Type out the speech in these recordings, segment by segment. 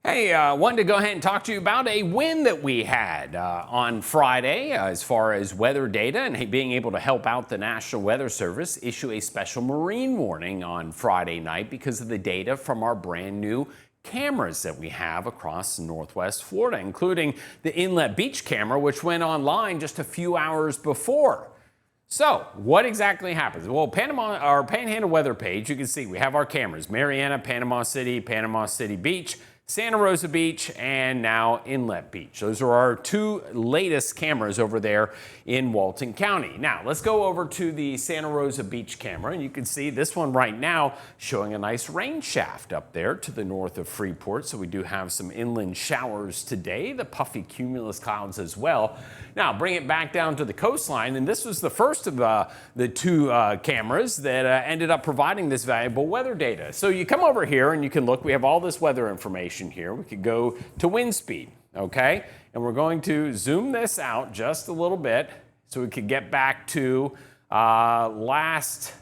Hey, wanted to go ahead and talk to you about a win that we had on Friday as far as weather data and being able to help out the National Weather Service issue a special marine warning on Friday night because of the data from our brand new cameras that we have across Northwest Florida, including the Inlet Beach camera, which went online just a few hours before. So, what exactly happens? Well, our Panhandle weather page, you can see we have our cameras: Mariana, Panama City Beach, Santa Rosa Beach, and now Inlet Beach. Those are our two latest cameras over there in Walton County. Now, let's go over to the Santa Rosa Beach camera, and you can see this one right now showing a nice rain shaft up there to the north of Freeport. So we do have some inland showers today, the puffy cumulus clouds as well. Now, bring it back down to the coastline, and this was the first of the two cameras that ended up providing this valuable weather data. So you come over here and you can look, we have all this weather information here. We could go to wind speed, okay? And we're going to zoom this out just a little bit so we could get back to last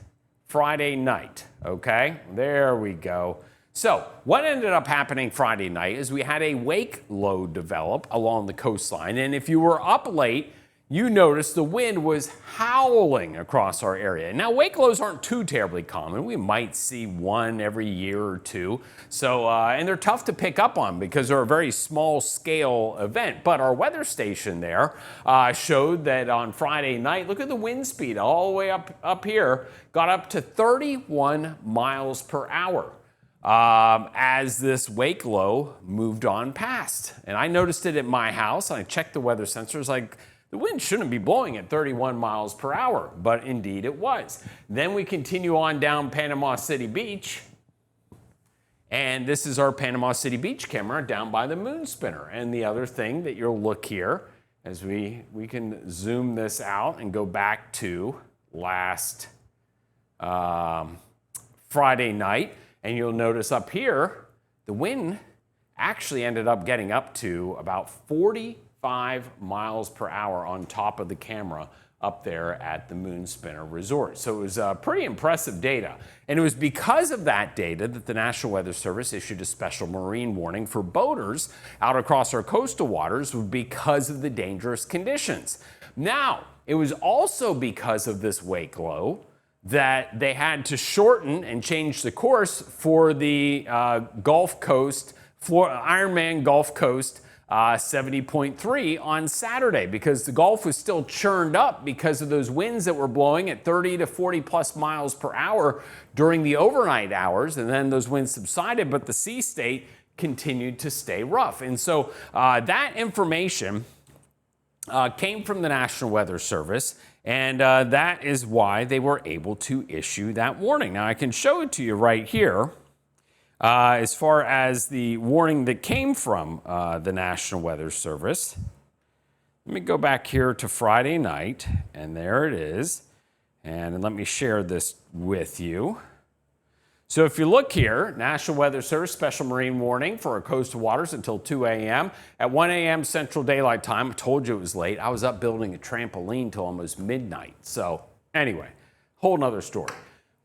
Friday night, okay? There we go. So what ended up happening Friday night is we had a wake low develop along the coastline, and if you were up late, you noticed the wind was howling across our area. Now, wake lows aren't too terribly common. We might see one every year or two. So, and they're tough to pick up on because they're a very small scale event. But our weather station there showed that on Friday night, look at the wind speed all the way up here, got up to 31 miles per hour. As this wake low moved on past. And I noticed it at my house. I checked the weather sensors, like, the wind shouldn't be blowing at 31 miles per hour, but indeed it was. Then we continue on down Panama City Beach, and this is our Panama City Beach camera down by the Moonspinner. And the other thing that you'll look here, as we can zoom this out and go back to last Friday night, and you'll notice up here, the wind actually ended up getting up to about 45 miles per hour on top of the camera up there at the Moonspinner Resort. So it was pretty impressive data. And it was because of that data that the National Weather Service issued a special marine warning for boaters out across our coastal waters because of the dangerous conditions. Now, it was also because of this wake low that they had to shorten and change the course for the Gulf Coast, Ironman Gulf Coast 70.3 on Saturday, because the Gulf was still churned up because of those winds that were blowing at 30 to 40 plus miles per hour during the overnight hours. And then those winds subsided, but the sea state continued to stay rough. And so that information came from the National Weather Service, and that is why they were able to issue that warning. Now, I can show it to you right here. As far as the warning that came from the National Weather Service, let me go back here to Friday night, and there it is. And let me share this with you. So if you look here, National Weather Service special marine warning for our coastal waters until 2 a.m. At 1 a.m. Central Daylight Time, I told you it was late. I was up building a trampoline till almost midnight. So anyway, whole nother story.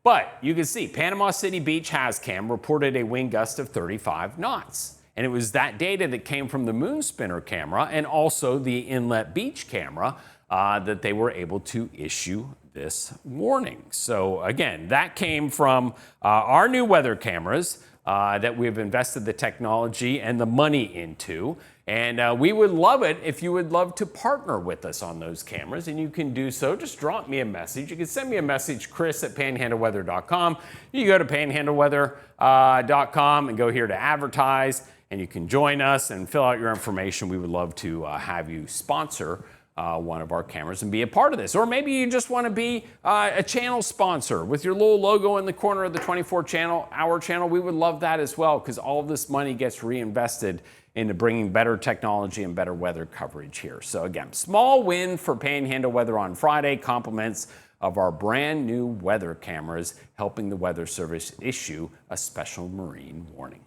But you can see Panama City Beach HazCam reported a wind gust of 35 knots. And it was that data that came from the Moonspinner camera and also the Inlet Beach camera that they were able to issue this warning. So again, that came from our new weather cameras that we've invested the technology and the money into. And we would love it if you would love to partner with us on those cameras, and you can do so. Just drop me a message. You can send me a message, chris@panhandleweather.com. You go to panhandleweather.com and go here to advertise, and you can join us and fill out your information. We would love to have you sponsor one of our cameras and be a part of this. Or maybe you just want to be a channel sponsor with your little logo in the corner of the 24-hour channel. We would love that as well, because all of this money gets reinvested into bringing better technology and better weather coverage here. So again, small win for Panhandle Weather on Friday, compliments of our brand new weather cameras helping the Weather Service issue a special marine warning.